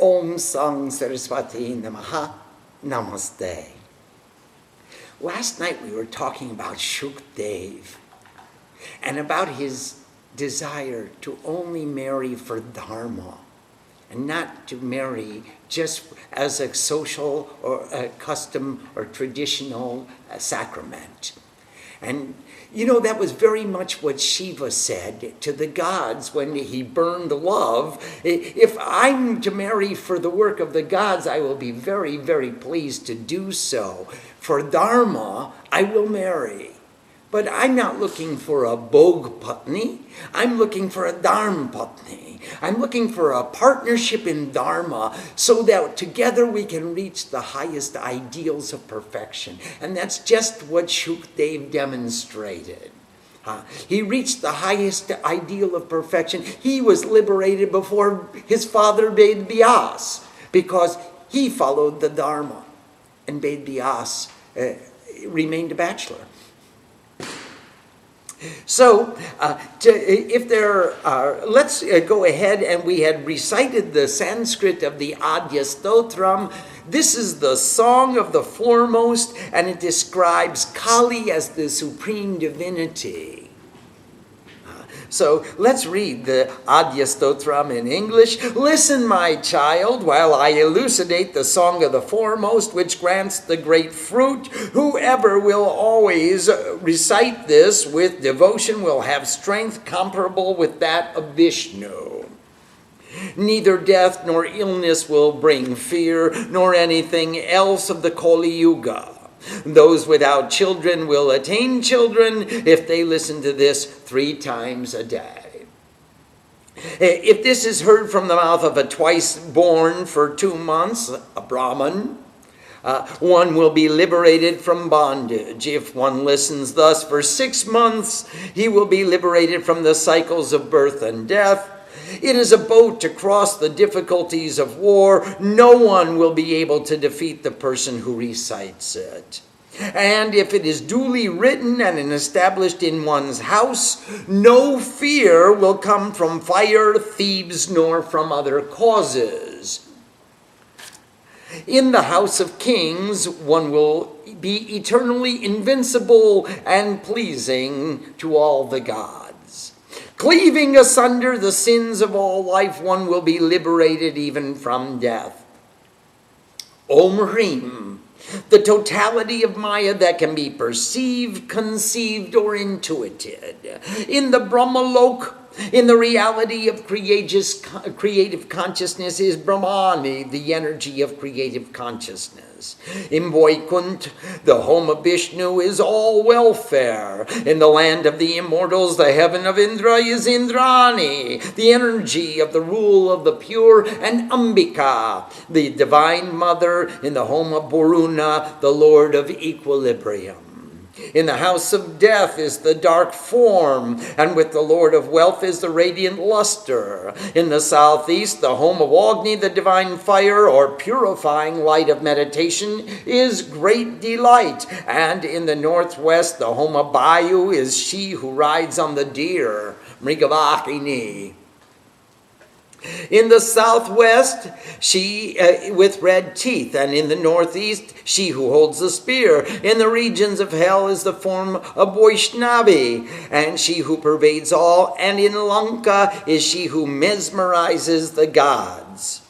Om Sang Saraswati Namaha Namaste. Last night we were talking about Shukdev and about his desire to only marry for dharma and not to marry just as a social or a custom or traditional sacrament. And you know, that was very much what Shiva said to the gods when he burned love. If I'm to marry for the work of the gods, I will be very, very pleased to do so. For dharma, I will marry. But I'm not looking for a bhog patni. I'm looking for a dharma patni. I'm looking for a partnership in dharma so that together we can reach the highest ideals of perfection. And that's just what Shukdev demonstrated. He reached the highest ideal of perfection. He was liberated before his father Ved Vyas because he followed the dharma. And Ved Vyas remained a bachelor. So, let's go ahead, and we had recited the Sanskrit of the Adya Stotram. This is the song of the foremost, and it describes Kali as the supreme divinity. So let's read the Adya Stotram in English. Listen, my child, while I elucidate the song of the foremost, which grants the great fruit. Whoever will always recite this with devotion will have strength comparable with that of Vishnu. Neither death nor illness will bring fear, nor anything else of the Kali Yuga. Those without children will attain children if they listen to this 3 times a day. If this is heard from the mouth of a twice born for 2 months, a Brahman, one will be liberated from bondage. If one listens thus for 6 months, he will be liberated from the cycles of birth and death. It is a boat to cross the difficulties of war. No one will be able to defeat the person who recites it. And if it is duly written and established in one's house, no fear will come from fire, thieves, nor from other causes. In the house of kings, one will be eternally invincible and pleasing to all the gods. Cleaving asunder the sins of all life, one will be liberated even from death. Om Hrim, the totality of Maya that can be perceived, conceived, or intuited. In the Brahmalok, in the reality of creative consciousness is Brahmani, the energy of creative consciousness. In Vaikunt, the home of Vishnu is all welfare. In the land of the immortals, the heaven of Indra is Indrani, the energy of the rule of the pure, and Ambika, the divine mother. In the home of Varuna, the lord of equilibrium. In the house of death is the dark form, and with the Lord of wealth is the radiant luster. In the southeast, the home of Agni, the divine fire, or purifying light of meditation, is great delight. And in the northwest, the home of Bayu is she who rides on the deer, Mrigavahini. In the southwest, she with red teeth, and in the northeast, she who holds the spear. In the regions of hell is the form of Vaishnavi, and she who pervades all. And in Lanka is she who mesmerizes the gods.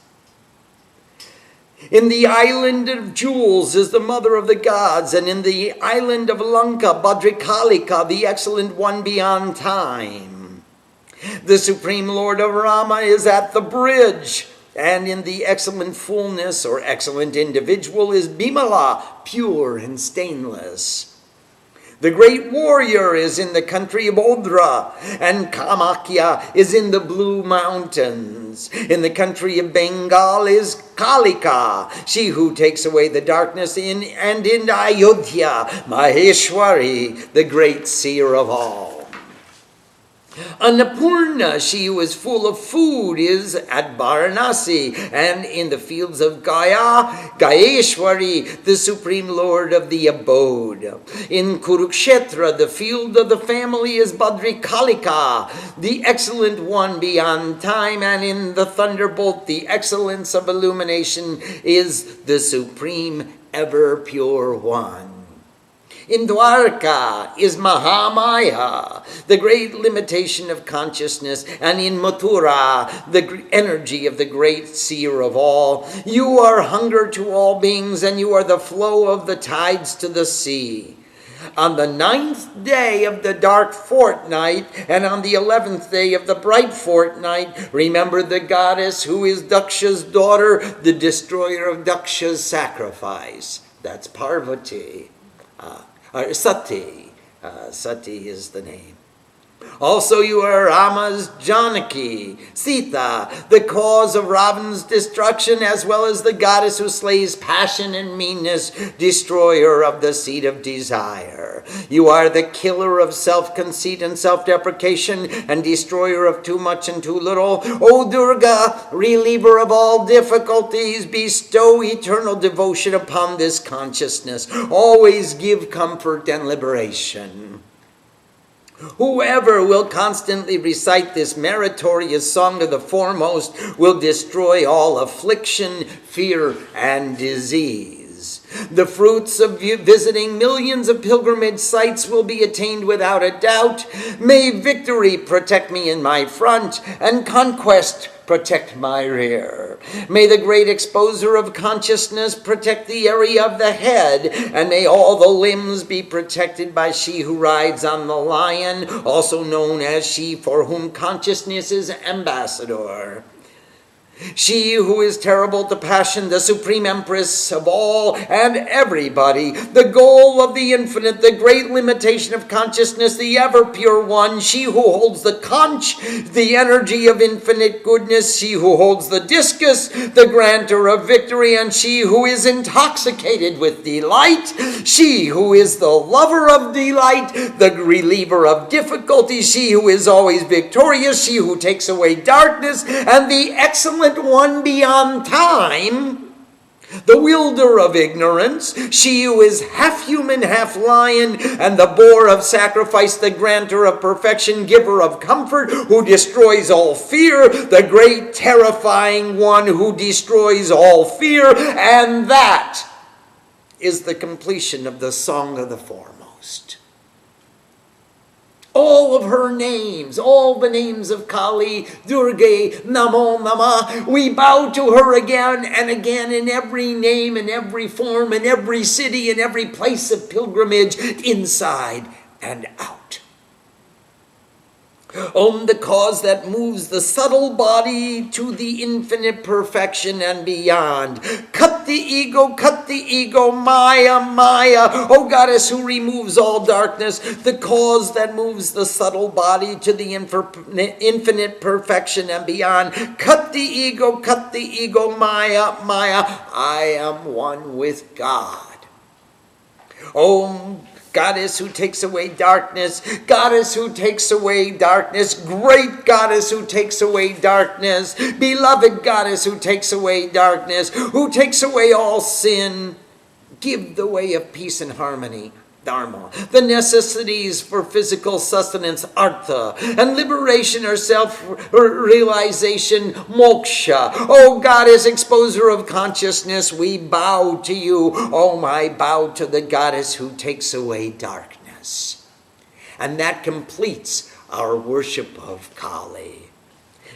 In the island of jewels is the mother of the gods, and in the island of Lanka, Bhadrikalika, the excellent one beyond time. The Supreme Lord of Rama is at the bridge, and in the excellent fullness or excellent individual is Bimala, pure and stainless. The great warrior is in the country of Odra, and Kamakya is in the blue mountains. In the country of Bengal is Kalika, she who takes away the darkness, and in Ayodhya, Maheshwari, the great seer of all. Annapurna, she who is full of food, is at Varanasi, and in the fields of Gaya, Gayeshwari, the supreme lord of the abode. In Kurukshetra, the field of the family, is Badrikalika, the excellent one beyond time, and in the thunderbolt, the excellence of illumination, is the supreme ever pure one. In Dwarka is Mahamaya, the great limitation of consciousness, and in Mathura, the energy of the great seer of all. You are hunger to all beings, and you are the flow of the tides to the sea. On the 9th day of the dark fortnight, and on the 11th day of the bright fortnight, remember the goddess who is Daksha's daughter, the destroyer of Daksha's sacrifice. That's Parvati. Sati. Sati is the name. Also you are Rama's Janaki, Sita, the cause of Ravan's destruction, as well as the goddess who slays passion and meanness, destroyer of the seed of desire. You are the killer of self-conceit and self-deprecation, and destroyer of too much and too little. O Durga, reliever of all difficulties, bestow eternal devotion upon this consciousness. Always give comfort and liberation. Whoever will constantly recite this meritorious song of the foremost will destroy all affliction, fear, and disease. The fruits of visiting millions of pilgrimage sites will be attained without a doubt. May victory protect me in my front, and conquest protect my rear. May the great exposer of consciousness protect the area of the head, and may all the limbs be protected by she who rides on the lion, also known as she for whom consciousness is ambassador. She who is terrible to passion, the supreme empress of all and everybody, the goal of the infinite, the great limitation of consciousness, the ever pure one, she who holds the conch, the energy of infinite goodness, she who holds the discus, the grantor of victory, and she who is intoxicated with delight, she who is the lover of delight, the reliever of difficulty, she who is always victorious, she who takes away darkness, and the excellent one beyond time, the wielder of ignorance, she who is half human, half lion, and the boar of sacrifice, the grantor of perfection, giver of comfort, who destroys all fear, the great terrifying one who destroys all fear, and that is the completion of the Song of the Foremost. All of her names, all the names of Kali, Durga, Namo Nama, we bow to her again and again in every name, in every form, in every city, in every place of pilgrimage, inside and out. Om, the cause that moves the subtle body to the infinite perfection and beyond. Cut the ego, Maya, Maya. O goddess who removes all darkness, the cause that moves the subtle body to the infinite perfection and beyond. Cut the ego, Maya, Maya. I am one with God. Om, goddess who takes away darkness, goddess who takes away darkness, great goddess who takes away darkness, beloved goddess who takes away darkness, who takes away all sin, give the way of peace and harmony, dharma, the necessities for physical sustenance, artha, and liberation or self-realization, moksha. O goddess, exposer of consciousness, we bow to you. Oh, I bow to the goddess who takes away darkness. And that completes our worship of Kali.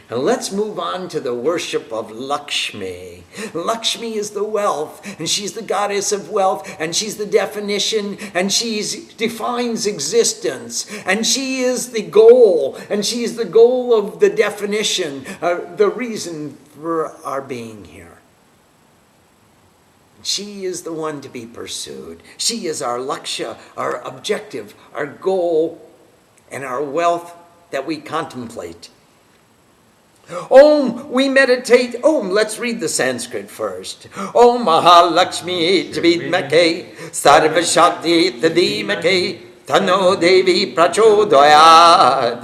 And let's move on to the worship of Lakshmi. Lakshmi is the wealth, and she's the goddess of wealth, and she's the definition, and she defines existence, and she is the goal, and she is the goal of the definition, the reason for our being here. She is the one to be pursued. She is our laksha, our objective, our goal, and our wealth that we contemplate. Om, we meditate. Om, let's read the Sanskrit first. Om Mahalakshmi Vidmake Sarvashakti Tadimake Tano Devi Prachodayad.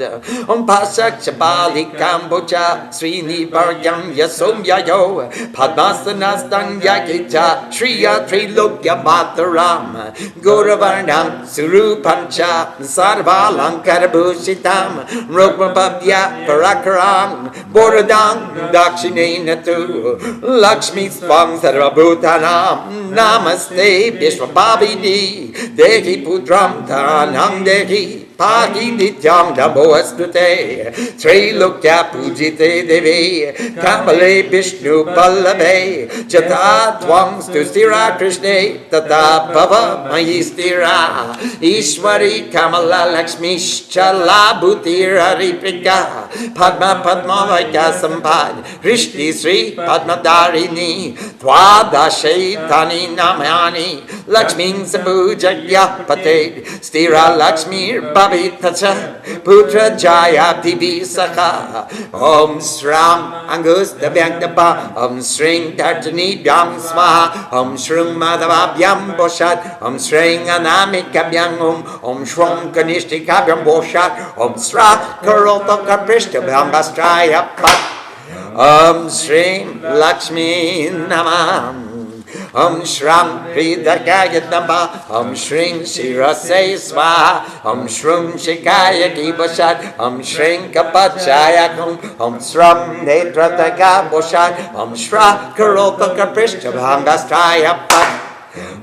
Om Pasak Chabali Kambocha Srini Vargyam Yasom Yayo Padmasanastang Yakita Shriya Trilokya Mataram Gauravarnam Surupancha Sarvalankarabusitam Rokmapabhya Parakaram Boradam Dakshinenatu Lakshmi Swam Sarvabhutanam Namaste Vishwabhavini Dehi Putram Tanam Dehi Pagi Nityam Namo-astute Trilokya Pujite Devi Kamale Vishnu Pallave Jata Twam Stustira Krishne Tata Bhava Mahistira Ishwari Kamala Lakshmi Chala Bhutira Riprika Padma Padma Vaika Sampad Rishti Sri Padma Darini Twadashe Tani Namani Lakshmi Sabujagya Pate Stira Lakshmi Tacha Putra Jaya Divi Saka Om Sram Angus Dabyankapa Om Sring Tartani Byam Swaha Om Shrung Madhava Byam Boshat Om Sring Anamika Byam Om Shrung Kanishti Kabyam Boshat Om Sra Karota Kaprishta Byam Bastraya Pat Om Sring Lakshmi Namam Om Shram Hridakaya Damba Om Shring Shirase Swaha Om Shrum Shikaya Kiboshat Om Shring Kapachaya Kum Om Shram Netrataka Boshat Om Shra Karota Kaprishta Bhangastraya Pat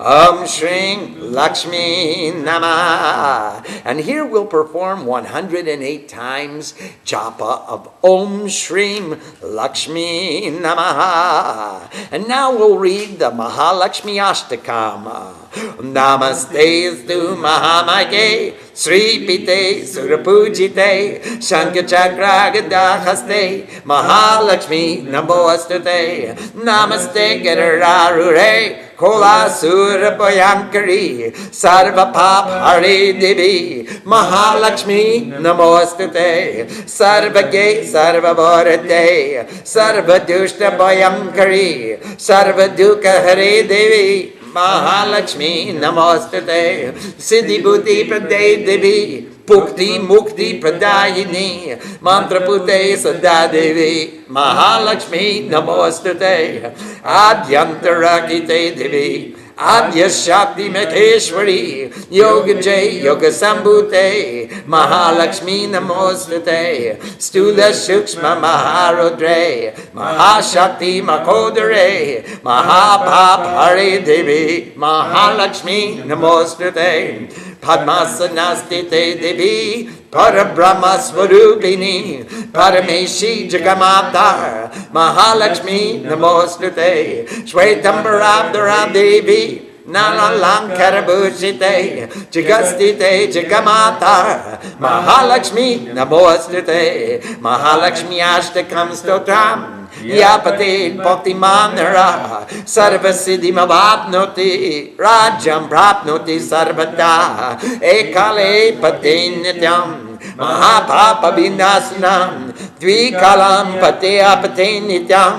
Om Shring Lakshmi Nama. And here we'll perform 108 times japa of Om Shrim Lakshmi Namaha. And now we'll read the Mahalakshmi Ashtakam. Namaste Stu Mahamage Sri Pite Surapujite Shankachakra Gadahaste Mahalakshmi Namoastute Namaste Gadararure Kola Surapayankari Sarva Pap Hari Devi Mahalakshmi Namostute Sarva Gay Sarva Bharate Sarva Dushta Payankari Sarva Dukkha Hari Devi Mahalakshmi Namostute Siddhi Buddhi Praday Devi Pukti Mukti Pradayini Mantra Pute Sada Devi Mahalakshmi Namostute Adyantarakite Devi Adya Shakti Maheshwari Yoga Jay Yoga Sambhute Mahalakshmi Namostute Stula Shukshma Maharodre Mahashakti Makodare Mahapap Hari Devi Mahalakshmi Namostute Padmasanastite Devi Parabrahma Swarupini Parameshi Jagamata Mahalakshmi Namostute Shvetambarabdara Devi Nalalankarabhushite Jagastite Jagamata Mahalakshmi Namostute Mahalakshmi Ashtakam Stotram Yapate Bhakti Manara Sarvasiddhi Mavapnoti Rajam Prapnoti Sarvata Ekale Pate Nityam Mahapapa Vinasanam Dvikalam Pate Apate Nityam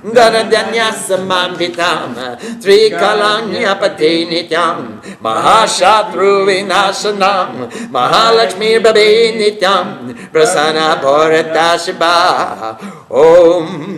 Daradanya Samampitam Trikalanya Pate Nityam Mahashatru Vinasanam Mahalakshmi Babe Nityam Prasana Bharata Shiva Om.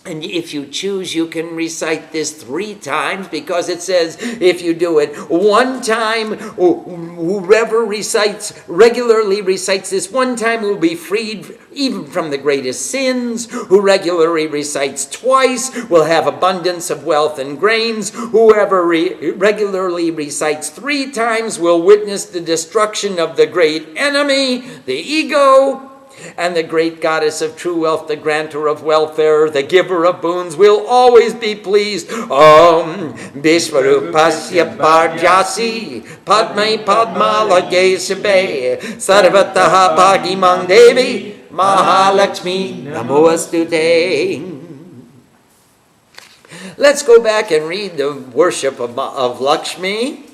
And if you choose, you can recite this 3 times because it says if you do it 1 time, whoever regularly recites this 1 time will be freed even from the greatest sins. Who regularly recites 2 will have abundance of wealth and grains. Whoever regularly recites 3 times will witness the destruction of the great enemy, the ego. And the great goddess of true wealth, the grantor of welfare, the giver of boons, will always be pleased. Om Vishwarupasya Parjasi Padmai Padma Lage Shibe Sarvataha Bhagimang Devi Mahalakshmi Namoastute. Let's go back and read the worship of Lakshmi.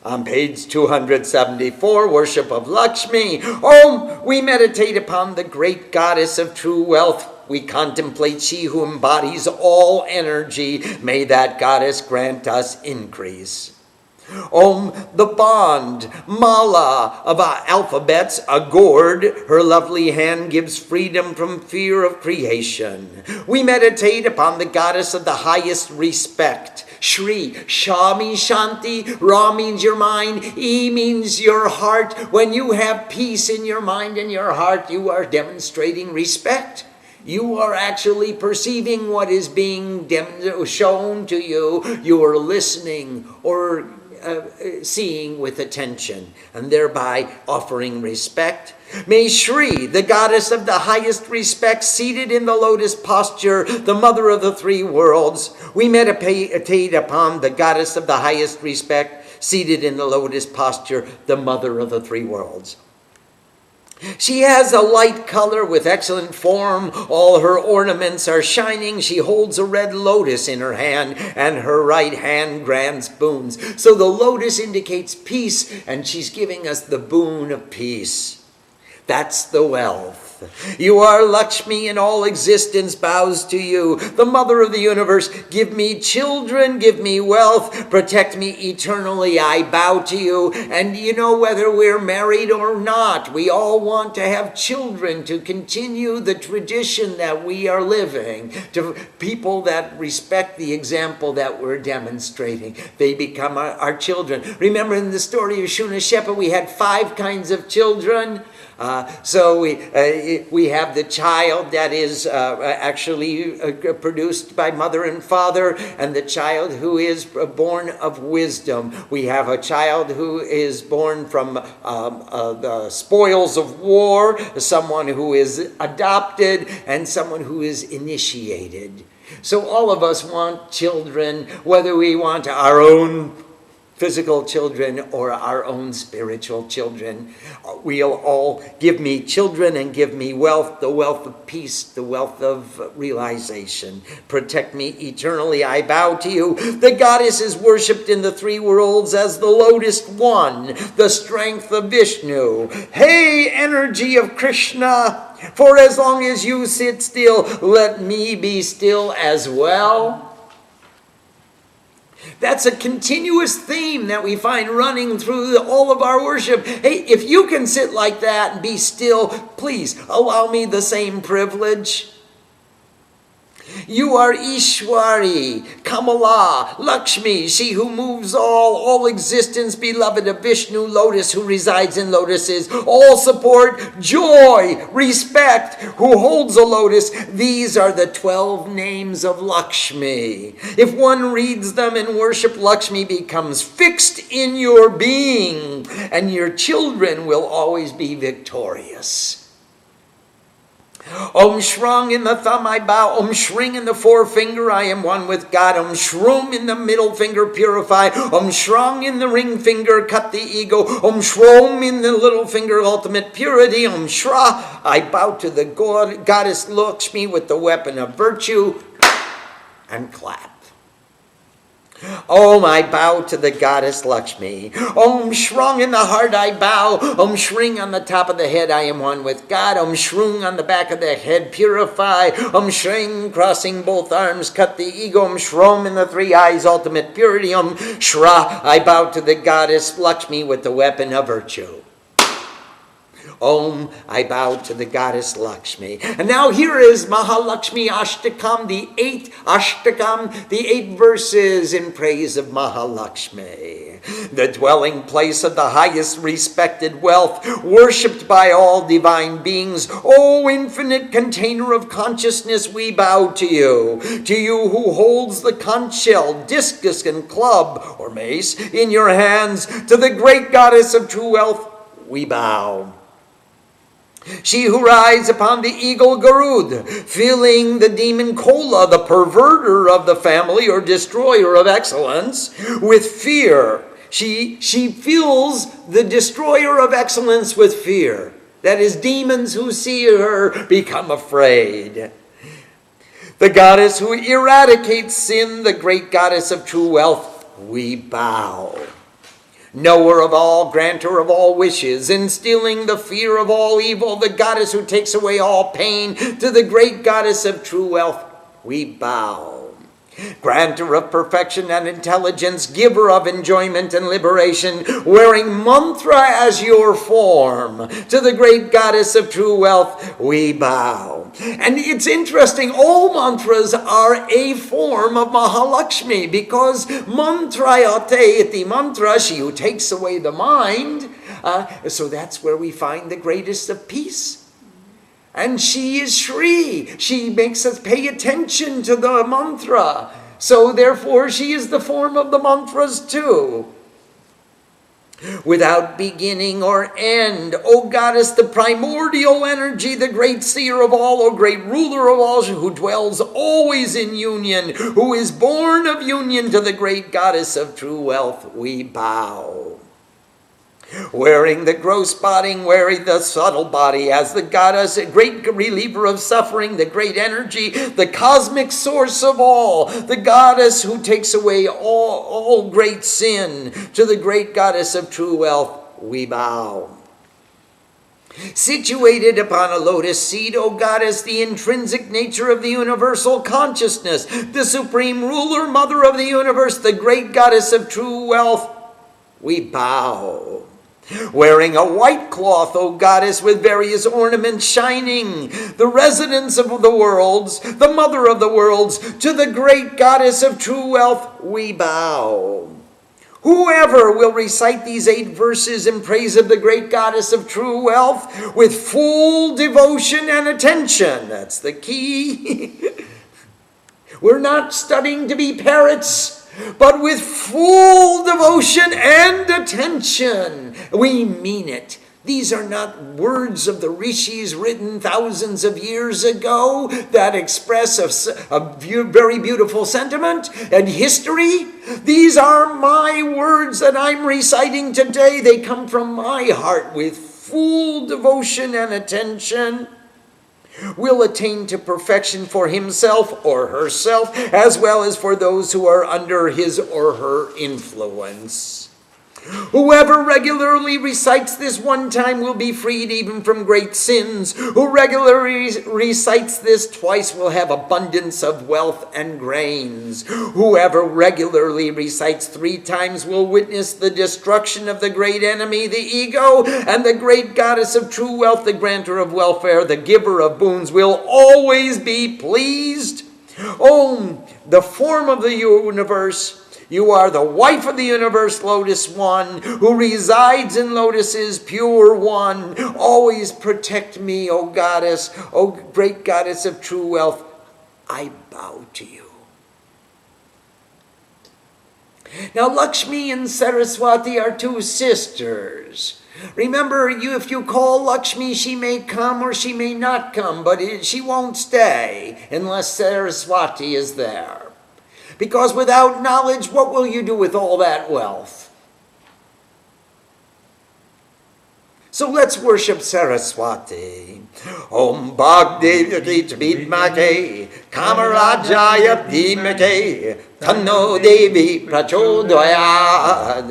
On page 274, Worship of Lakshmi. Om, we meditate upon the great goddess of true wealth. We contemplate she who embodies all energy. May that goddess grant us increase. Om, the bond, mala of our alphabets, a gourd, her lovely hand gives freedom from fear of creation. We meditate upon the goddess of the highest respect. Shri, Sha means Shanti, Ra means your mind, E means your heart. When you have peace in your mind and your heart, you are demonstrating respect. You are actually perceiving what is being shown to you. You are listening or seeing with attention, and thereby offering respect. May Shri, the goddess of the highest respect, seated in the lotus posture, the mother of the three worlds, we meditate upon the goddess of the highest respect, seated in the lotus posture, the mother of the three worlds. She has a light color with excellent form. All her ornaments are shining. She holds a red lotus in her hand, and her right hand grants boons. So the lotus indicates peace, and she's giving us the boon of peace. That's the wealth. You are Lakshmi, and all existence bows to you. The mother of the universe, give me children, give me wealth, protect me eternally, I bow to you. And you know, whether we're married or not, we all want to have children to continue the tradition that we are living. To people that respect the example that we're demonstrating, they become our children. Remember in the story of Shunashepa, we had 5 kinds of children. So we have the child that is actually produced by mother and father, and the child who is born of wisdom. We have a child who is born from the spoils of war, someone who is adopted, and someone who is initiated. So all of us want children, whether we want our own physical children or our own spiritual children. We'll all give me children and give me wealth, the wealth of peace, the wealth of realization. Protect me eternally, I bow to you. The goddess is worshipped in the three worlds as the lotus one, the strength of Vishnu. Hey, energy of Krishna, for as long as you sit still, let me be still as well. That's a continuous theme that we find running through all of our worship. Hey, if you can sit like that and be still, please allow me the same privilege. You are Ishwari, Kamala, Lakshmi, she who moves all existence, beloved of Vishnu, lotus, who resides in lotuses, all support, joy, respect, who holds a lotus. These are the 12 names of Lakshmi. If one reads them and worship, Lakshmi becomes fixed in your being, and your children will always be victorious. Om Shrung in the thumb I bow, Om Shring in the forefinger I am one with God, Om Shroom in the middle finger purify, Om Shrung in the ring finger cut the ego, Om Shrom in the little finger ultimate purity, Om Shra I bow to the goddess Lakshmi with the weapon of virtue, and clap. Om, I bow to the goddess Lakshmi. Om Shrung in the heart I bow. Om Shring on the top of the head I am one with God. Om Shrung on the back of the head purify. Om Shring crossing both arms cut the ego. Om Shrom in the 3 eyes ultimate purity. Om Shra I bow to the goddess Lakshmi with the weapon of virtue. Om, I bow to the goddess Lakshmi. And now here is Mahalakshmi Ashtakam, the 8 Ashtakam, the 8 verses in praise of Mahalakshmi, the dwelling place of the highest respected wealth, worshipped by all divine beings. O infinite container of consciousness, we bow to you who holds the conch shell, discus, and club, or mace, in your hands. To the great goddess of true wealth, we bow. She who rides upon the eagle Garud, filling the demon Kola, the perverter of the family or destroyer of excellence, with fear. She fills the destroyer of excellence with fear. That is, demons who see her become afraid. The goddess who eradicates sin, the great goddess of true wealth, we bow. Knower of all, granter of all wishes, instilling the fear of all evil, the goddess who takes away all pain, to the great goddess of true wealth, we bow. Granter of perfection and intelligence, giver of enjoyment and liberation, wearing mantra as your form, to the great goddess of true wealth we bow. And it's interesting, all mantras are a form of Mahalakshmi, because mantrayate iti mantra, she who takes away the mind, so that's where we find the greatest of peace. And she is Shri. She makes us pay attention to the mantra. So therefore, she is the form of the mantras too. Without beginning or end, O goddess, the primordial energy, the great seer of all, O great ruler of all, who dwells always in union, who is born of union, to the great goddess of true wealth we bow. Wearing the gross body, wearing the subtle body, as the goddess, a great reliever of suffering, the great energy, the cosmic source of all, the goddess who takes away all great sin, to the great goddess of true wealth we bow. Situated upon a lotus seat, O goddess, the intrinsic nature of the universal consciousness, the supreme ruler, mother of the universe, the great goddess of true wealth, we bow. Wearing a white cloth, O goddess, with various ornaments shining, the residence of the worlds, the mother of the worlds, to the great goddess of true wealth we bow. Whoever will recite these 8 verses in praise of the great goddess of true wealth with full devotion and attention, that's the key. We're not studying to be parrots, but with full devotion and attention. We mean it. These are not words of the rishis written thousands of years ago that express a very beautiful sentiment and history. These are my words that I'm reciting today. They come from my heart with full devotion and attention. Will attain to perfection for himself or herself, as well as for those who are under his or her influence. Whoever regularly recites this one time will be freed even from great sins. Who regularly recites this twice will have abundance of wealth and grains. Whoever regularly recites 3 times will witness the destruction of the great enemy, the ego, and the great goddess of true wealth, the granter of welfare, the giver of boons, will always be pleased. Om, the form of the universe, you are the wife of the universe, Lotus One, who resides in lotuses, pure one. Always protect me, O goddess, O great goddess of true wealth. I bow to you. Now, Lakshmi and Saraswati are 2 sisters. Remember, if you call Lakshmi, she may come or she may not come, but she won't stay unless Saraswati is there. Because without knowledge, what will you do with all that wealth? So let's worship Saraswati. Om Bhagdevi Vidmake Kamarajaya Dhimake Tanno Devi Prachodayad.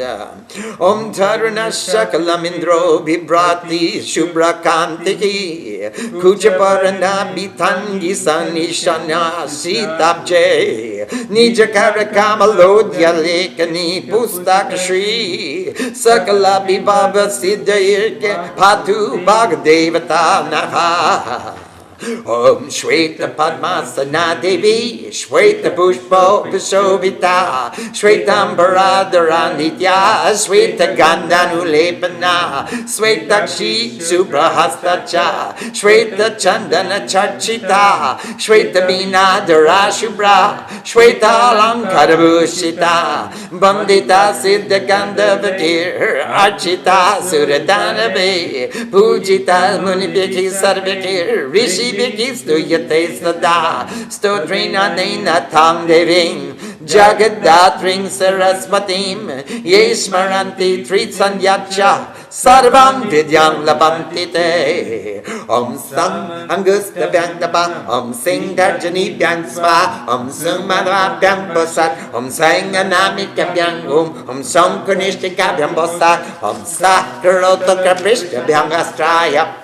Om Taruna Sakalamindro Vibrati Shubrakantiki Kuchaparana Bitangi Sanishana Sitabje Nijakara Kamalodya Lekani Pustakashri Sakala Bibaba Siddhayirke Patu Bhagdevata Naha. Om Shweta Padmasana Devi Shweta Pushpo Vishobita Shvetambara Nitya Shweta Gandanulepana Shwetakshi Suprahastacha Shweta Chandana Charchita Shweta Bina Shubra Shweta Lankarabushita Bandita Siddha Gandhavakir Archita Suradanave Pujita Munibiki Sarvakir Rishi Vikistu Yate Sada Stotrina Nena Tam Deving Jagadatring Sarasvatim Yeshmaranti Tritsanyacha Sarvam Vidyam Labantite Om Sam Angusta Vyangdaba Om Sing Darjani Vyangsva Om Sumadva Vyambosat Om Sanganamika Vyangum Om Sankanishtika Vyambosat Om Sakarotaka Prishta Vyangastraya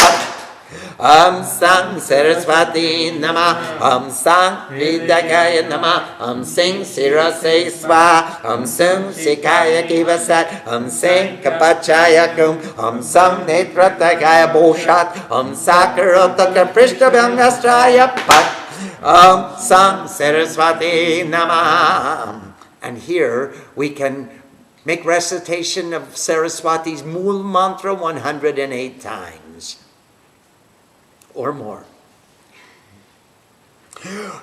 Sang Saraswati Nama, Sang Vidagaya Nama, Sing Sirase Swa, Sing Sikaya Kivasat, Sing Kapachaya Kum, Sang Netratagaya Boshat, Sakarotaka Prishtabhangastraya Pat, Sang Saraswati Nama. And here we can make recitation of Saraswati's Mool Mantra 108 times. Or more.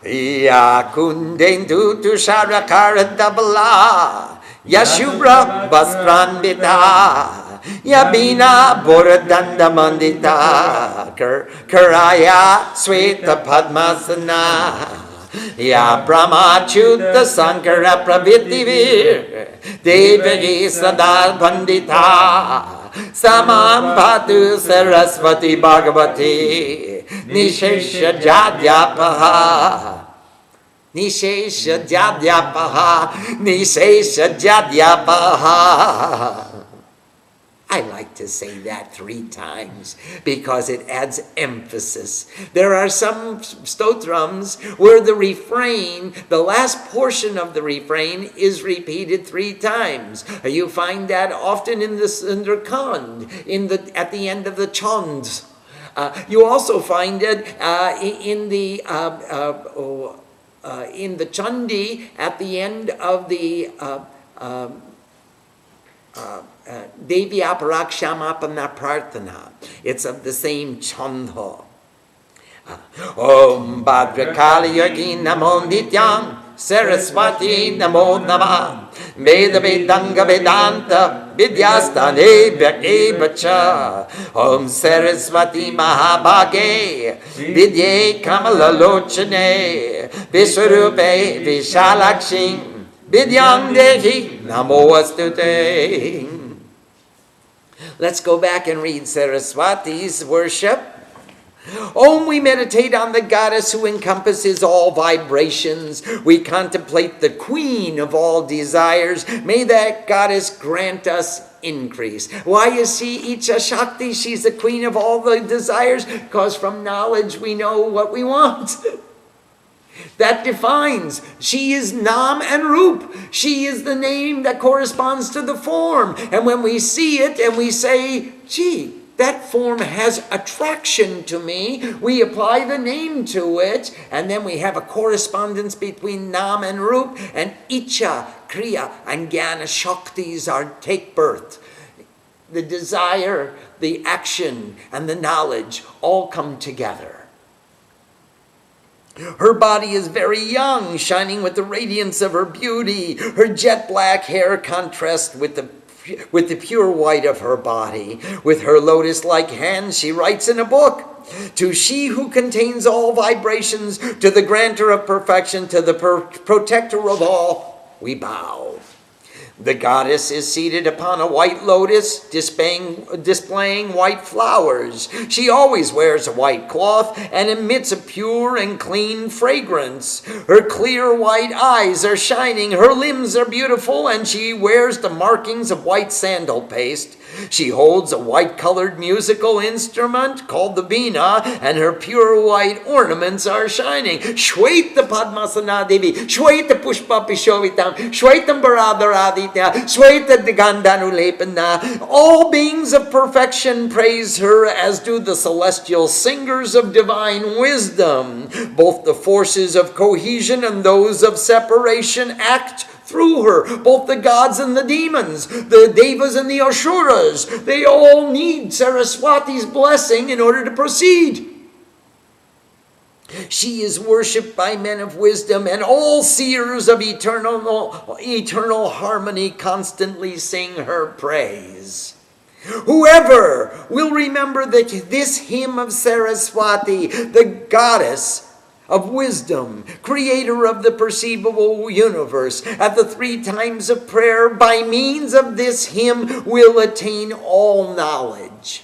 Ya kundendu tushara karadabala, Yashubra Vastrandita, Yabina Boradanda Mandita, Karaya Sweta Padmasana, Ya Brahmachyuta Sankara Pravittivir, Devagi Sadal Pandita, Samam Patu Saraswati Bhagavati, Nishesha Jadyapaha, Nishesha Jadyapaha, Nishesha Jadyapaha. I like to say that 3 times because it adds emphasis. There are some stotrams where the refrain, the last portion of the refrain, is repeated 3 times. You find that often in the Sundarkand, at the end of the chands. You also find it in the Chandi at the end of the Devi Aparakshamapanna Prarthana. It's of the same chandha. Om Bhadrakali Yogi Namo Nityam Saraswati Namo Namah Veda Vedanga Vedanta Vidyastane Vyake Bacha Om Saraswati Mahabhage Vidye Kamala Lochane Vishwarupe Vishalakshing Vidyam Dehi Namo Astute. Let's go back and read Saraswati's worship. Om, we meditate on the goddess who encompasses all vibrations. We contemplate the queen of all desires. May that goddess grant us increase. Why is she Icha Shakti? She's the queen of all the desires, because from knowledge we know what we want. That defines. She is Nam and Rup. She is the name that corresponds to the form. And when we see it and we say, gee, that form has attraction to me, we apply the name to it, and then we have a correspondence between Nam and Rup, and Icha, Kriya, and Jnana Shaktis take birth. The desire, the action, and the knowledge all come together. Her body is very young, shining with the radiance of her beauty. Her jet black hair contrasts with the pure white of her body. With her lotus-like hands, she writes in a book. To she who contains all vibrations, to the granter of perfection, to the protector of all, we bow. The goddess is seated upon a white lotus, displaying white flowers. She always wears a white cloth and emits a pure and clean fragrance. Her clear white eyes are shining, her limbs are beautiful, and she wears the markings of white sandal paste. She holds a white-colored musical instrument called the veena, and her pure white ornaments are shining. Shweta Padmasana Devi, Shweta Pushpa Pishovitam, Shwetam Baradaraditya, Shweta Digandanulepana. All beings of perfection praise her, as do the celestial singers of divine wisdom. Both the forces of cohesion and those of separation act through her. Both the gods and the demons, the devas and the asuras, they all need Saraswati's blessing in order to proceed. She is worshipped by men of wisdom, and all seers of eternal harmony constantly sing her praise. Whoever will remember that this hymn of Saraswati, the goddess of wisdom, creator of the perceivable universe, at the 3 times of prayer, by means of this hymn will attain all knowledge.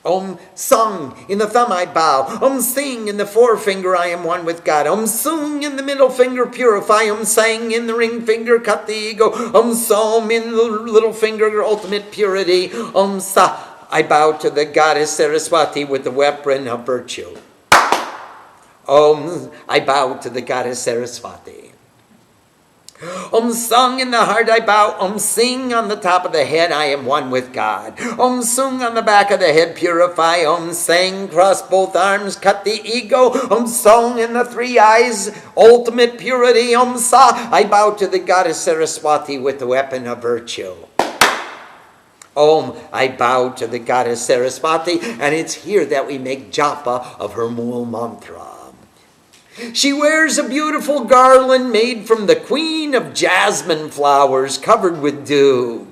Om Sung, in the thumb I bow. Om Sing, in the forefinger I am one with God. Om Sung, in the middle finger purify. Om Sang, in the ring finger cut the ego. Om Som, in the little finger ultimate purity. Om Sa, I bow to the goddess Saraswati with the weapon of virtue. Om, I bow to the goddess Saraswati. Om Sung in the heart I bow. Om Sing on the top of the head, I am one with God. Om Sung on the back of the head, purify. Om Sang, cross both arms, cut the ego. Om Song in the three eyes, ultimate purity. Om Sa, I bow to the goddess Saraswati with the weapon of virtue. Om, I bow to the goddess Saraswati, and it's here that we make japa of her Mool mantra. She wears a beautiful garland made from the queen of jasmine flowers covered with dew.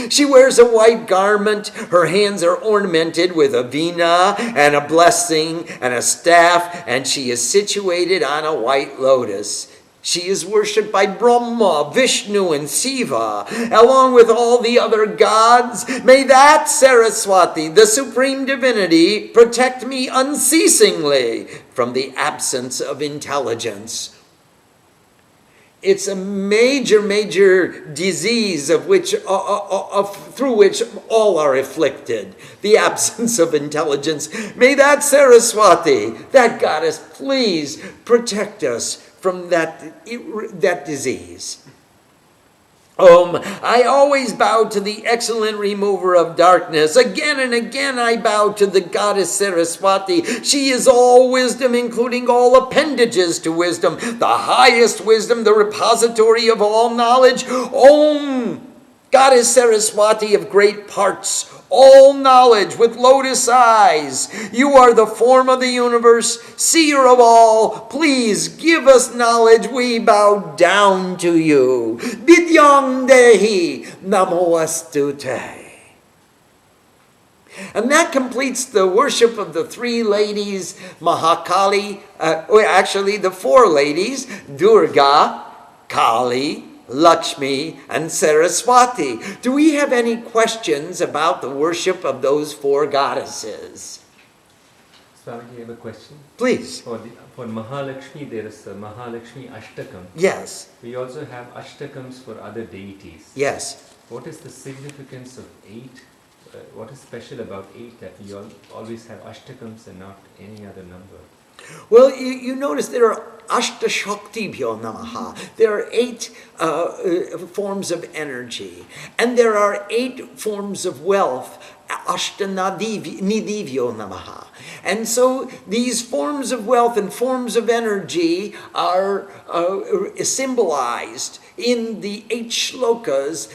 She wears a white garment. Her hands are ornamented with a veena and a blessing and a staff, and she is situated on a white lotus. She is worshipped by Brahma, Vishnu, and Shiva, along with all the other gods. May that Saraswati, the supreme divinity, protect me unceasingly from the absence of intelligence. It's a major, major disease of which, through which all are afflicted. The absence of intelligence. May that Saraswati, that goddess, please protect us from that disease. I always bow to the excellent remover of darkness. Again and again I bow to the goddess Saraswati. She is all wisdom, including all appendages to wisdom, the highest wisdom, the repository of all knowledge. Om, goddess Saraswati of great parts, all knowledge with lotus eyes. You are the form of the universe, seer of all. Please give us knowledge. We bow down to you. Vidyam Dehi Namoastute. And that completes the worship of the three ladies, Mahakali, actually the four ladies, Durga, Kali, Lakshmi, and Saraswati. Do we have any questions about the worship of those four goddesses? Swamiji, I have a question. Please. For Mahalakshmi, there is a Mahalakshmi Ashtakam. Yes. We also have Ashtakams for other deities. Yes. What is the significance of 8? What is special about 8 that we always have Ashtakams and not any other number? Well, you notice there are Ashtashaktibhyo Namaha. There are 8 forms of energy. And there are 8 forms of wealth. Ashtanidivyo Namaha. And so these forms of wealth and forms of energy are symbolized in the 8 shlokas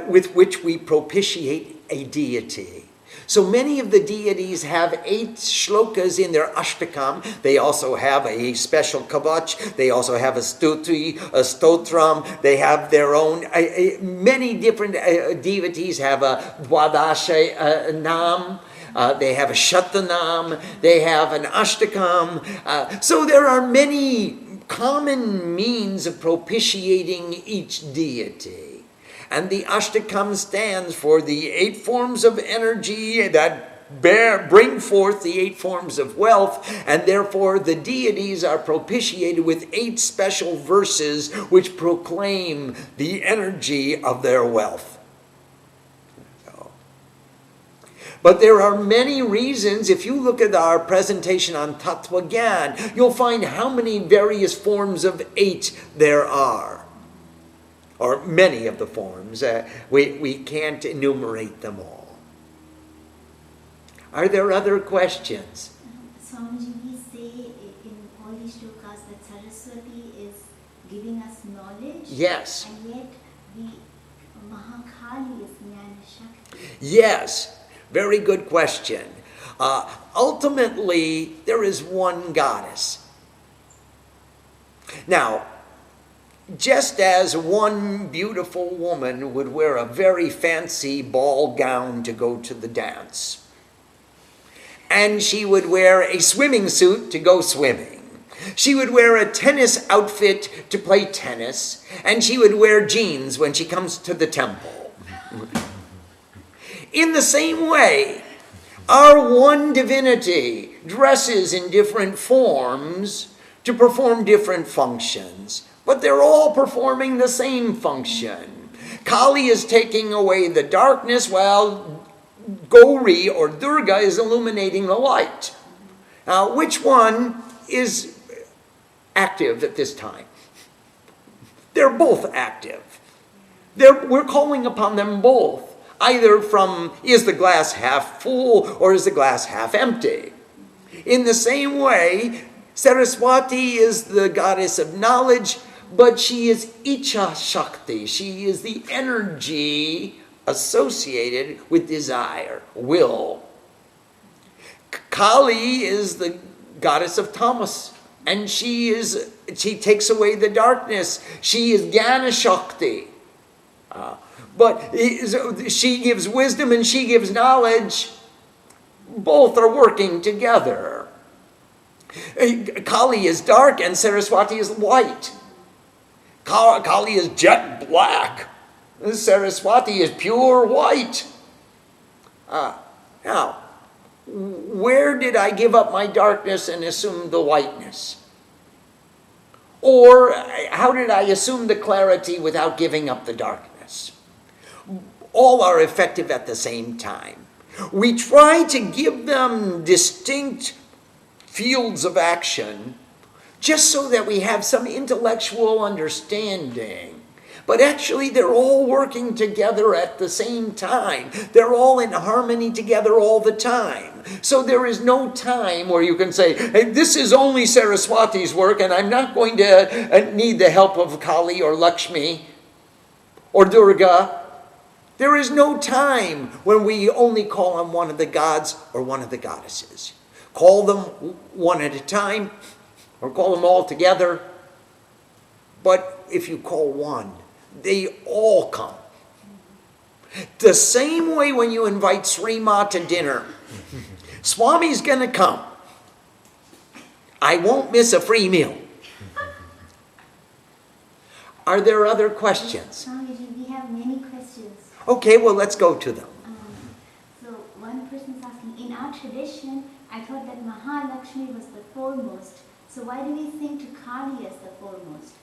with which we propitiate a deity. So many of the deities have 8 shlokas in their ashtakam. They also have a special kavach. They also have a stuti, a stotram. They have their own, many different deities have a dwadasha nam. They have a shatanam. They have an ashtakam. So there are many common means of propitiating each deity. And the Ashtakam stands for the 8 forms of energy that bring forth the 8 forms of wealth, and therefore the deities are propitiated with 8 special verses which proclaim the energy of their wealth. But there are many reasons. If you look at our presentation on Tattva Gyan, you'll find how many various forms of 8 there are. Or many of the forms. We can't enumerate them all. Are there other questions? Swamiji, we say in all these shlokas that Saraswati is giving us knowledge. Yes. And yet Mahakali is Jnana Shakti. Yes. Very good question. Ultimately, there is one goddess. Now, just as one beautiful woman would wear a very fancy ball gown to go to the dance, and she would wear a swimming suit to go swimming, she would wear a tennis outfit to play tennis, and she would wear jeans when she comes to the temple. In the same way, our one divinity dresses in different forms to perform different functions. But they're all performing the same function. Kali is taking away the darkness while Gauri or Durga is illuminating the light. Now, which one is active at this time? They're both active. We're calling upon them both, either from is the glass half full or is the glass half empty? In the same way, Saraswati is the goddess of knowledge, but she is Icha Shakti. She is the energy associated with desire, will. Kali is the goddess of tamas, and she takes away the darkness. She is Jnana Shakti. But she gives wisdom and she gives knowledge. Both are working together. Kali is dark and Saraswati is light. Kali is jet black. Saraswati is pure white. Now, where did I give up my darkness and assume the whiteness? Or how did I assume the clarity without giving up the darkness? All are effective at the same time. We try to give them distinct fields of action just so that we have some intellectual understanding. But actually, they're all working together at the same time. They're all in harmony together all the time. So there is no time where you can say, hey, this is only Saraswati's work, and I'm not going to need the help of Kali or Lakshmi or Durga. There is no time when we only call on one of the gods or one of the goddesses. Call them one at a time or call them all together. But if you call one, they all come. The same way when you invite Srima to dinner. Swami's going to come. I won't miss a free meal. Are there other questions? Swamiji, we have many questions. Okay, well, let's go to them. So one person is asking, in our tradition, I thought that Mahalakshmi was the foremost. So why do we think to Kali as the foremost?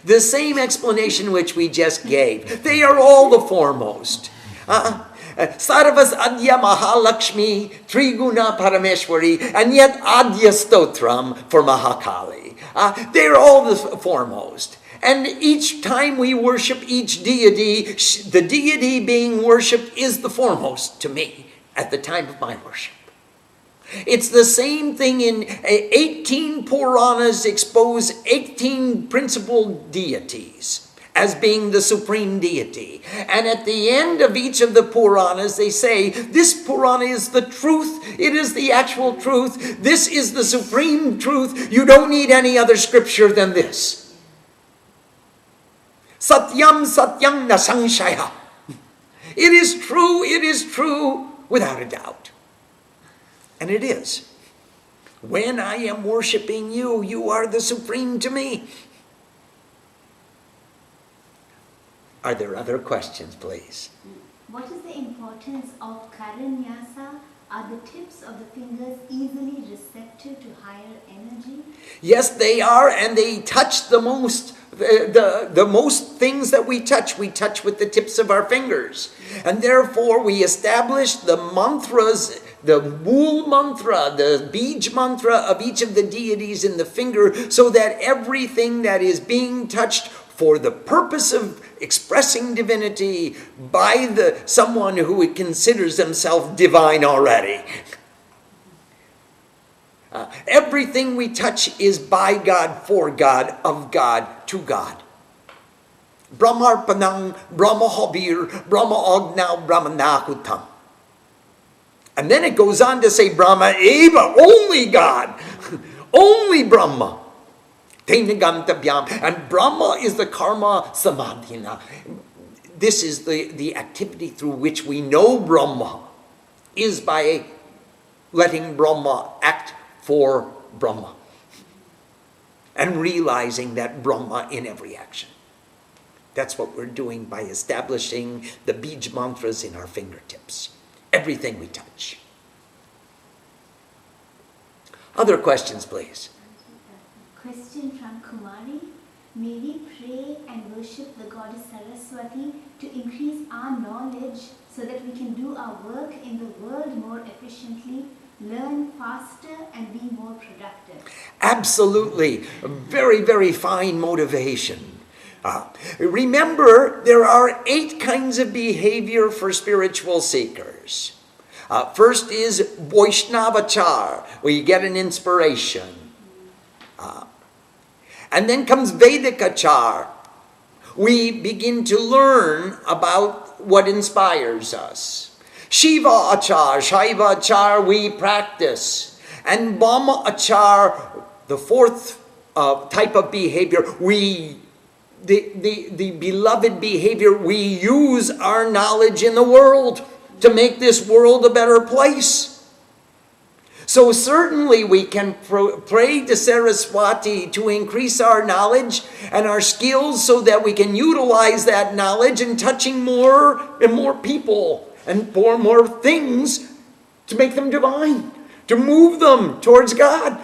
The same explanation which we just gave. They are all the foremost. Sarvas Adya Mahalakshmi, Triguna Parameshwari, and yet Adya Stotram for Mahakali. They're all the foremost. And each time we worship each deity, the deity being worshipped is the foremost to me at the time of my worship. It's the same thing in 18 Puranas expose 18 principal deities as being the supreme deity. And at the end of each of the Puranas, they say, this Purana is the truth. It is the actual truth. This is the supreme truth. You don't need any other scripture than this. Satyam Satyam na Samshaya. It is true without a doubt. And it is. When I am worshiping you, you are the supreme to me. Are there other questions, please? What is the importance of Karan Nyasa? Are the tips of the fingers easily receptive to higher energy? Yes, they are, and they touch the most. The most things that we touch with the tips of our fingers. And therefore we establish the mantras, the mool mantra, the bij mantra of each of the deities in the finger, so that everything that is being touched for the purpose of expressing divinity by someone who considers themselves divine already. Everything we touch is by God, for God, of God, to God. Brahmarpanam, Brahmahabir, Brahma-agnav, Brahmanahutam. And then it goes on to say Brahma Eva, only God, only Brahma. And Brahma is the karma samadhina. This is the activity through which we know Brahma, is by letting Brahma act for Brahma and realizing that Brahma in every action. That's what we're doing by establishing the bij mantras in our fingertips. Everything we touch. Other questions, please. Question from Kumari. may we pray and worship the goddess Saraswati to increase our knowledge so that we can do our work in the world more efficiently, learn faster, and be more productive. Absolutely. Very, very fine motivation. Remember, there are 8 kinds of behavior for spiritual seekers. First is Vaishnavachar, where you get an inspiration. And then comes Vedikachar. We begin to learn about what inspires us. Shiva Achar, Shaiva Achar, we practice. And Brahma Achar, the 4th type of behavior, the beloved behavior, we use our knowledge in the world to make this world a better place. So certainly we can pray to Saraswati to increase our knowledge and our skills so that we can utilize that knowledge in touching more and more people and more things to make them divine, to move them towards God.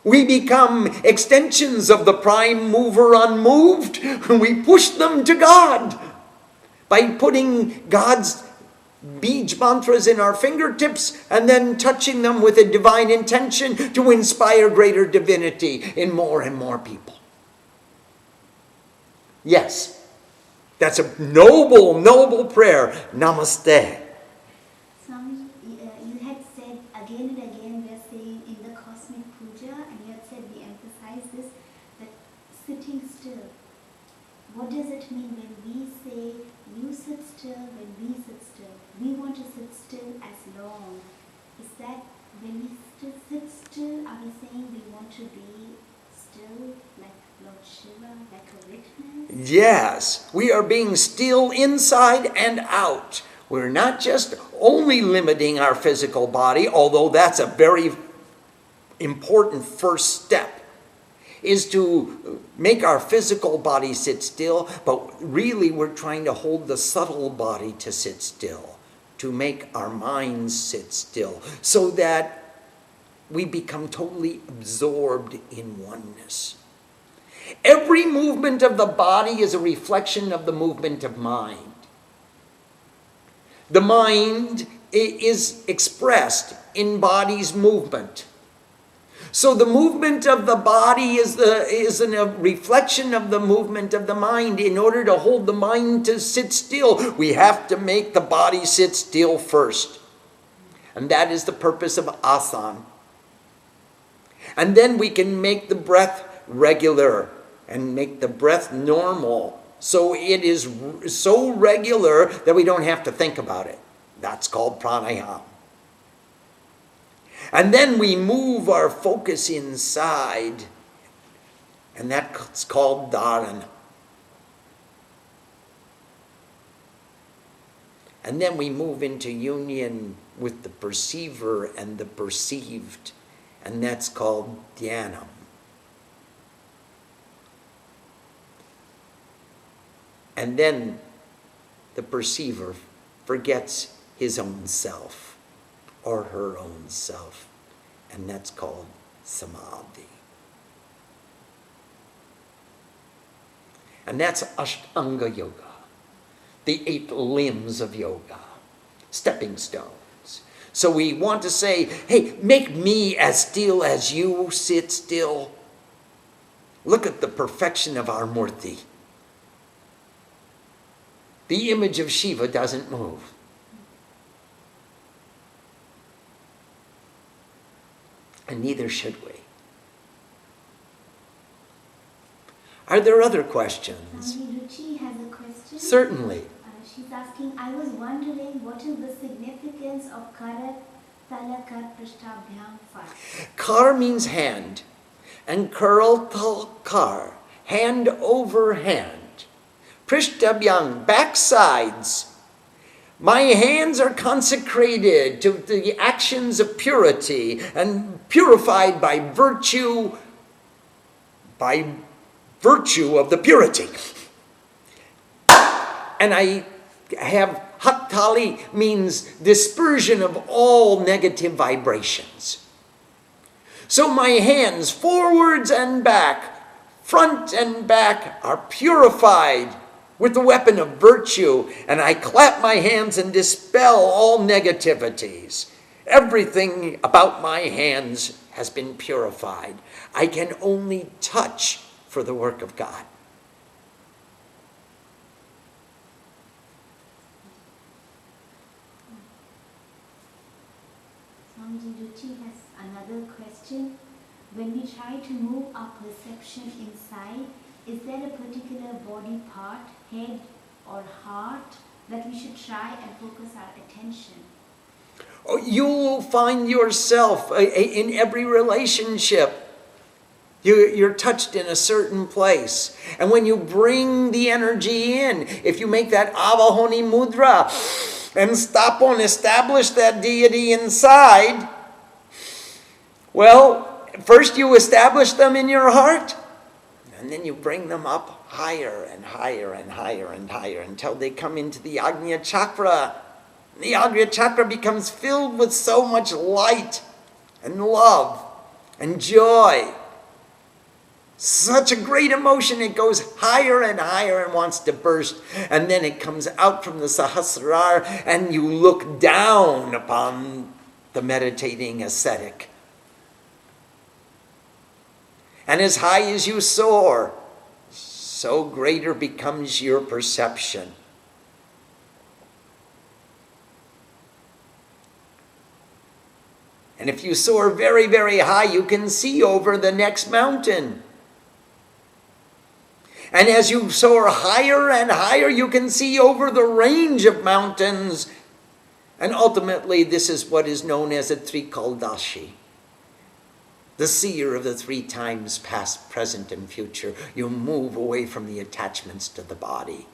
We become extensions of the prime mover unmoved. We push them to God by putting God's Bij mantras in our fingertips and then touching them with a divine intention to inspire greater divinity in more and more people. Yes, that's a noble, noble prayer. Namaste. Swami, you had said again and again, we are saying in the cosmic puja, and you had said we emphasize this, that sitting still. What does it mean when we say you sit still, when we sit still? We want to sit still as long. Is that when we sit still, are we saying we want to be still like Lord Shiva, like a witness? Yes, we are being still inside and out. We're not just only limiting our physical body, although that's a very important first step, is to make our physical body sit still, but really we're trying to hold the subtle body to sit still, to make our minds sit still, so that we become totally absorbed in oneness. Every movement of the body is a reflection of the movement of mind. The mind is expressed in body's movement. So the movement of the body is a reflection of the movement of the mind. In order to hold the mind to sit still, we have to make the body sit still first. And that is the purpose of asana. And then we can make the breath regular and make the breath normal. So it is so regular that we don't have to think about it. That's called pranayama. And then we move our focus inside, and that's called dharana. And then we move into union with the perceiver and the perceived, and that's called dhyanam. And then the perceiver forgets his own self or her own self, and that's called samadhi. And that's anga yoga, the 8 limbs of yoga, stepping stones. So we want to say, hey, make me as still as you sit still. Look at the perfection of our murti. The image of Shiva doesn't move. And neither should we. Are there other questions? Ruchi has a question. Certainly. She's asking, I was wondering what is the significance of karat talakar prishtabhyam far? Kar means hand, and karal talkar, hand over hand. Prishtabhyam, backsides. My hands are consecrated to the actions of purity and purified by virtue of the purity. And I have haktali means dispersion of all negative vibrations. So my hands forwards and back, front and back, are purified with the weapon of virtue, and I clap my hands and dispel all negativities. Everything about my hands has been purified. I can only touch for the work of God. Swamiji Ruchi has another question. When we try to move our perception inside, is there a particular body part, head or heart, that we should try and focus our attention? Oh, you will find yourself in every relationship. You're touched in a certain place. And when you bring the energy in, if you make that Avahoni Mudra and establish that deity inside, well, first you establish them in your heart, and then you bring them up higher and higher and higher and higher until they come into the Agnya Chakra. The Agnya Chakra becomes filled with so much light and love and joy. Such a great emotion, it goes higher and higher and wants to burst. And then it comes out from the Sahasrara and you look down upon the meditating ascetic. And as high as you soar, so greater becomes your perception. And if you soar very, very high, you can see over the next mountain. And as you soar higher and higher, you can see over the range of mountains. And ultimately, this is what is known as a Trikaldashi, the seer of the 3 times past, present, and future. You move away from the attachments to the body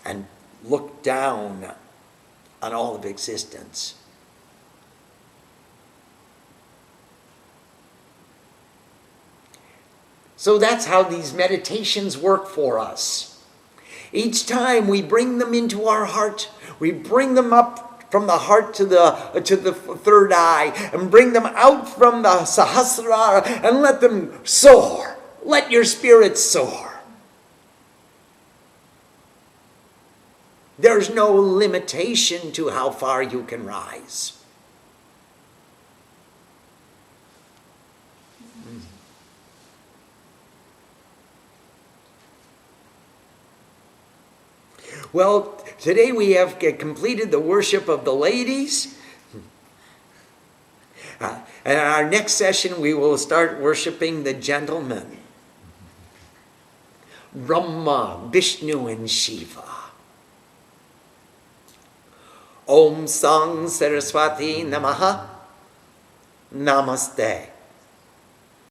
and look down on all of existence. So that's how these meditations work for us. Each time we bring them into our heart, we bring them up from the heart to the third eye, and bring them out from the Sahasrara, and let them soar. Let your spirit soar. There's no limitation to how far you can rise. Well, today we have completed the worship of the ladies. And in our next session, we will start worshiping the gentlemen. Brahma, Vishnu, and Shiva. Om Sang Saraswati Namaha. Namaste.